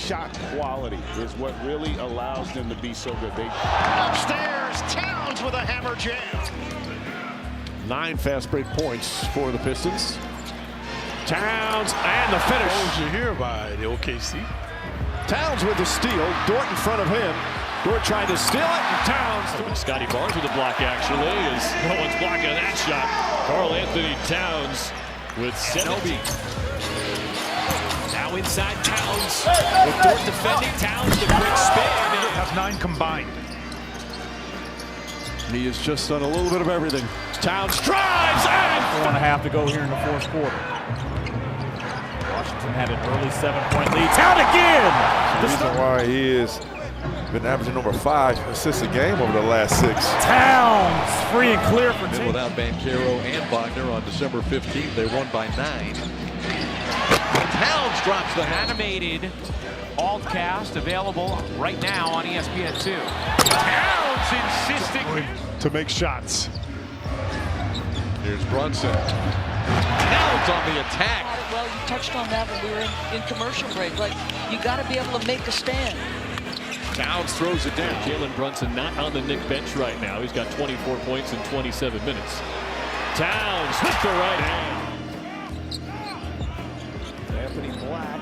shot quality is what really allows them to be so good. Upstairs, Towns with a hammer jam. 9 fast break points for the Pistons. Towns and the finish. Closure here by the OKC. Towns with the steal. Dort in front of him. Dort trying to steal it. And Towns. Scotty Barnes with a block, actually, as no one's blocking that shot. Karl-Anthony Towns with 70. Now inside Towns. With Dort defending. Towns, the quick spin. Have 9 combined. He has just done a little bit of everything. Towns drives and 4.5 to go here in the fourth quarter. Washington had an early 7-point lead. Town again! The reason why he has been averaging over 5 assists a game over the last 6. Towns free and clear for two. Without Banchero and Wagner on December 15th, they won by 9. Towns drops the animated alt cast available right now on ESPN2. Towns insisting to make shots. Here's Brunson. Towns on the attack. Well, you touched on that when we were in commercial break. Like, you got to be able to make a stand. Towns throws it down. Jalen Brunson not on the Knicks bench right now. He's got 24 points in 27 minutes. Towns with the right hand. Anthony Black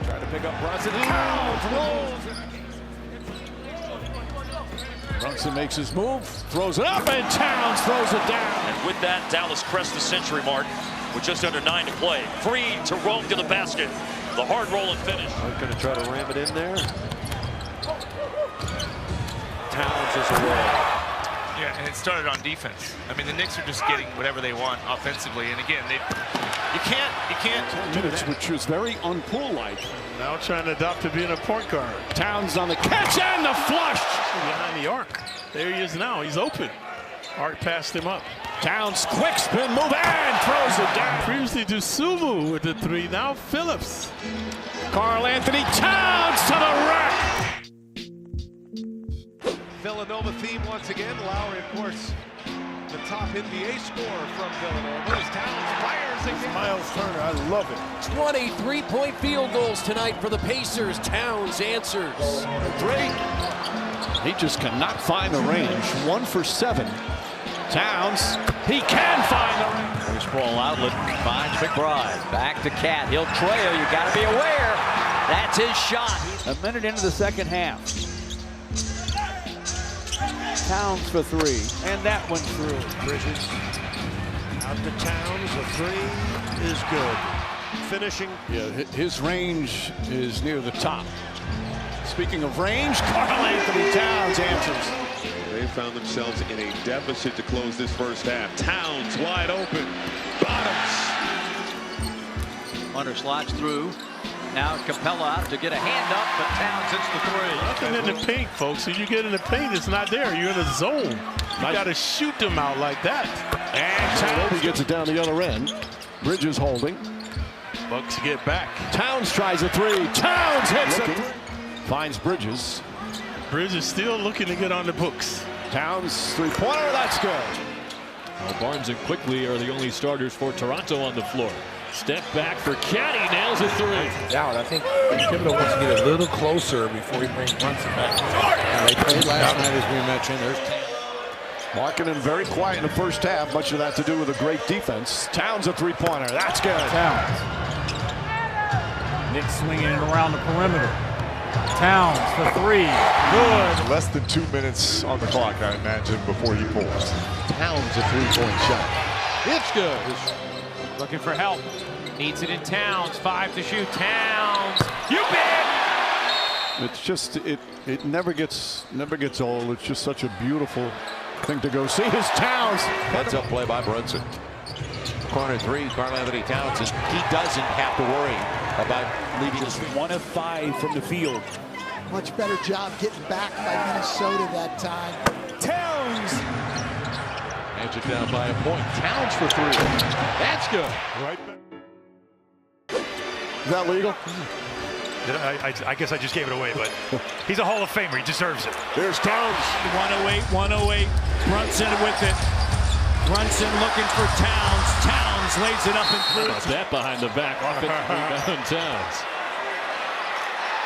trying to pick up Brunson. Towns rolls. Brunson makes his move, throws it up, and Towns throws it down. And with that, Dallas crests the century mark with just under 9 to play. Free to roam to the basket. The hard roll and finish. They're going to try to ram it in there. Towns is away. Yeah, and it started on defense. I mean, the Knicks are just getting whatever they want offensively. And again, you can't. 10 minutes, which was very unpool-like. Now trying to adopt to being a point guard. Towns on the catch and the flush. Behind the arc. There he is now. He's open. Arc passed him up. Towns quick spin move and throws it down. Previously to Sumu with the 3. Now Phillips. Karl-Anthony Towns to the rack. Villanova theme once again. Lowry, of course, the top NBA scorer from Villanova. As Towns fires again. Miles Turner, I love it. 23-point field goals tonight for the Pacers. Towns answers. 3. He just cannot find the range. 1 for 7. Towns, he can find the range. There's Sprawl outlet, finds McBride. Back to Cat. He'll trail. You got to be aware. That's his shot. A minute into the second half. Towns for 3, and that one through. Bridges out to Towns. A 3 is good. Finishing. Yeah, his range is near the top. Speaking of range, Karl-Anthony Towns answers. They found themselves in a deficit to close this first half. Towns wide open. Bottoms. Hunter slots through. Now Capella out to get a hand up, but Towns hits the 3. Nothing in the paint, folks. If you get in the paint, it's not there. You're in a zone. You got to shoot them out like that. And Towns gets it down the other end. Bridges holding. Bucks get back. Towns tries a 3. Towns hits it. Finds Bridges. Bridges still looking to get on the books. Towns 3-pointer. That's good. Well, Barnes and Quickly are the only starters for Toronto on the floor. Step back for Cat. He nails a 3. I think Thibodeau wants to get a little closer before he brings Brunson back. And they played last night, as we mentioned. There's Markkanen very quiet in the first half. Much of that to do with a great defense. Towns a 3-pointer. That's good. Towns. Knicks swinging it around the perimeter. Towns for 3. Good. Less than 2 minutes on the clock, I imagine, before he pulls. Towns a 3-point shot. It's good. Looking for help. Needs it in Towns. 5 to shoot. Towns. You bet. It's just it never gets old. It's just such a beautiful thing to go see. His Towns. Heads up play by Brunson. Corner 3, Karl-Anthony Towns. He doesn't have to worry about leaving his 1 of 5 from the field. Much better job getting back by Minnesota that time. Towns. Magic down by a point. Towns for 3. That's good. Right back. Is that legal? I guess I just gave it away, but he's a Hall of Famer. He deserves it. There's Towns. 108. Brunson with it. Brunson looking for Towns. Towns lays it up and through. That behind the back. Offensive rebound Towns.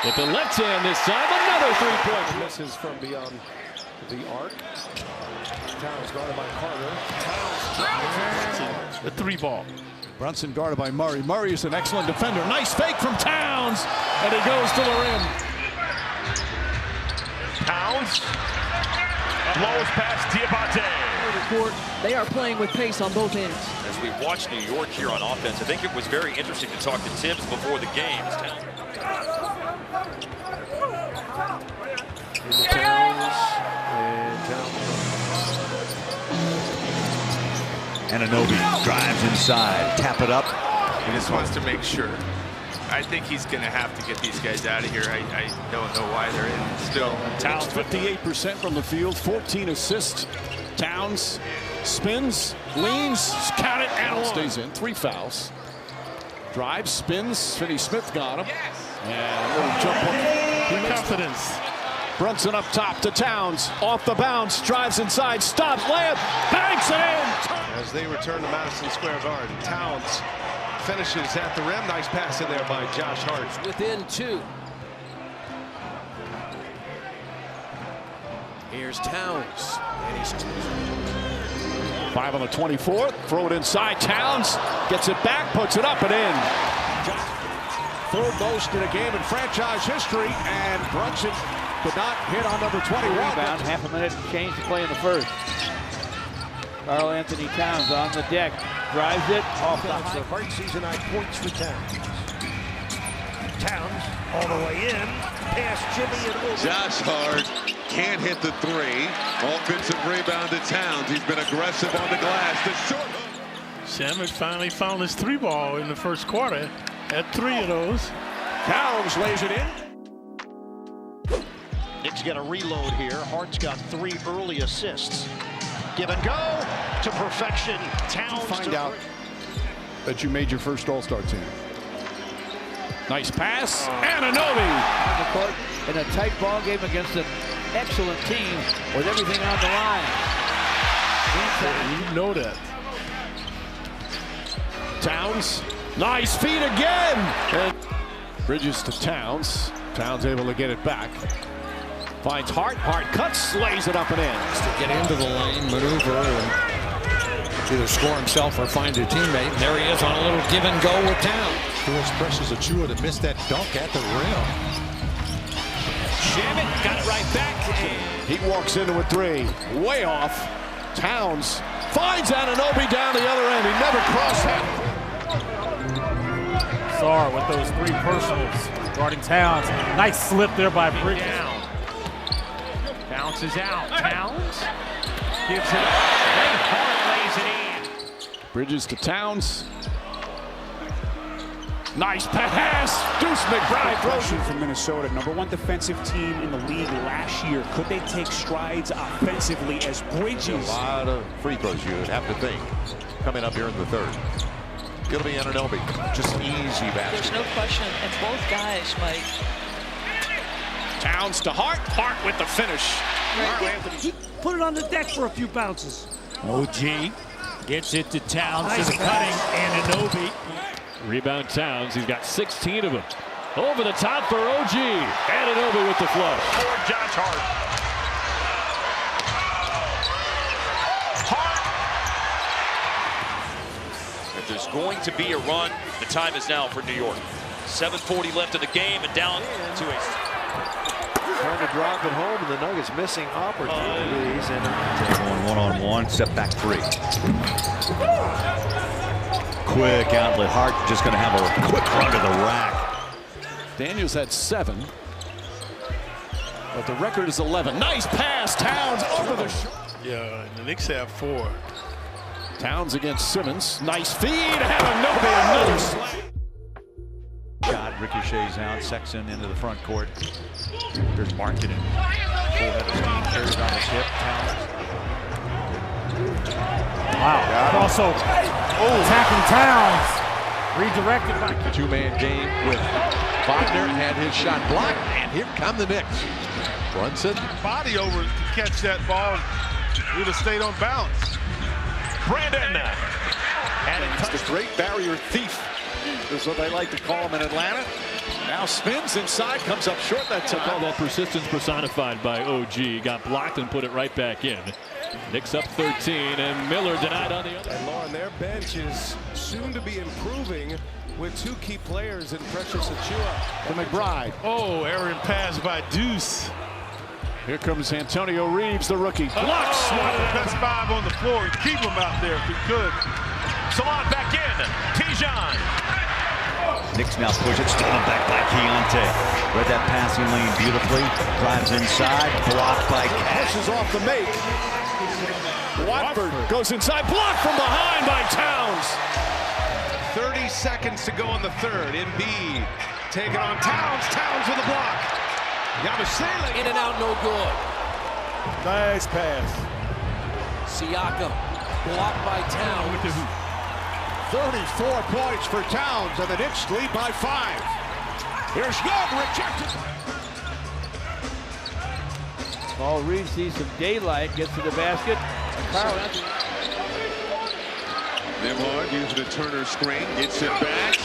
With the left hand this time, another three-point. Misses from beyond the arc. Towns guarded by Carter. Towns. The three ball. Brunson guarded by Murray. Murray is an excellent defender. Nice fake from Towns. And he goes to the rim. Towns blows past Diabate. They are playing with pace on both ends. As we watch New York here on offense, I think it was very interesting to talk to Tibbs before the game. Anunoby drives inside, tap it up. He just wants to make sure. I think he's going to have to get these guys out of here. I don't know why they're in still. Towns 58% from the field, 14 assists. Towns spins, leans, count it, and stays in. 3 fouls. Drives, spins. Finney-Smith got him. And a little jump hook. Confidence. Brunson up top to Towns. Off the bounce. Drives inside. Stops. Layup. Banks it in. As they return to Madison Square Garden, Towns finishes at the rim. Nice pass in there by Josh Hart. Within 2. Here's Towns. And he's 5 on the 24th. Throw it inside. Towns gets it back, puts it up and in. Third most in a game in franchise history, and Brunson could not hit on number 21. Rebound, half a minute change to play in the first. Karl-Anthony Towns on the deck, drives it off the high. Hart season high points for Towns. Towns all the way in, past Jimmy and over. Josh Hart can't hit the three. Offensive rebound to Towns. He's been aggressive on the glass. The short hook. Shaman finally found his 3 ball in the first quarter. Had 3 of those. Towns lays it in. Knicks get a reload here. Hart's got 3 early assists. Give and go to perfection. Towns Find out that you made your first All-Star team. Nice pass. Anunoby On the court in a tight ball game against an excellent team with everything on the line. You know that. Towns. Nice feed again. And Bridges to Towns. Towns able to get it back. Finds Hart. Hart cuts, lays it up and in. To get into the lane, maneuver, and either score himself or find a teammate. There he is on a little give and go with Towns. Force pressures Achua to miss that dunk at the rim. Shamit got it right back. He walks into a 3. Way off. Towns finds Anunoby down the other end. He never crossed that. Sar with those 3 personals guarding Towns. Nice slip there by Bridges. Bounces out. Towns gives it up. Hart lays it in. Bridges to Towns. Nice pass. Deuce McBride throws it. From Minnesota, #1 defensive team in the league last year. Could they take strides offensively as Bridges? A lot of free throws you would have to think coming up here in the third. It'll be Anunoby. Just easy basket. There's no question, and both guys, Mike. Towns to Hart. Hart with the finish. He put it on the deck for a few bounces. OG gets it to Towns to the cutting. Anunoby. Rebound Towns. He's got 16 of them. Over the top for OG. Anunoby with the flow. For Josh Hart. If there's going to be a run, the time is now for New York. 7:40 left in the game and down to a... Trying to drop it home, and the Nuggets missing opportunities. And Going one-on-one, step back 3. Quick outlet. Hart just going to have a quick run to the rack. Daniels had 7. But the record is 11. Nice pass. Towns over the shot. Yeah, the Knicks have 4. Towns against Simmons. Nice feed. Anunoby another slam. Shot ricochets out. Sexton into the front court. Here's Markkanen. Full head of steam. Carries on his hip. Towns. Wow. Also attacking Towns. Redirected by The 2-man game with Wagner had his shot blocked, and here come the Knicks. Brunson. Body over to catch that ball. He'd have stayed on balance. Brandon. He's the great barrier thief, is what they like to call him in Atlanta. Now spins inside, comes up short that time. I call that persistence personified by OG. Got blocked and put it right back in. Knicks up 13, and Miller denied on the other. And Lauren, their bench is soon to be improving with two key players in Precious Achua. To McBride. Oh, errant pass by Deuce. Here comes Antonio Reeves, the rookie. Blocks. One of the best 5 on the floor. Keep him out there if he could. Salon back in. Tijan. Knicks now push it, stolen back by Keontae. Read that passing lane beautifully. Drives inside, blocked by Cash. Pushes off the make. Watford goes inside, blocked from behind by Towns. 30 seconds to go in the third. Embiid taking on Towns. Towns with a block. Yabusele. In and out, no good. Nice pass. Siakam blocked by Towns. 34 points for Towns, and the Knicks lead by 5. Here's Young, rejected. Ball Reeves sees some daylight, gets to the basket. Karl-Anthony. Nembhard using a Turner screen, gets it back,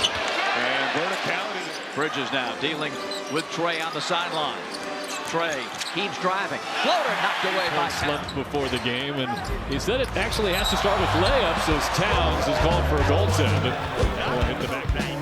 and verticality. Bridges now dealing with Trey on the sideline. Trey keeps driving. Floater knocked away by Towns. Slumped before the game, and he said it actually has to start with layups as Towns is called for a goaltend. That will hit the back.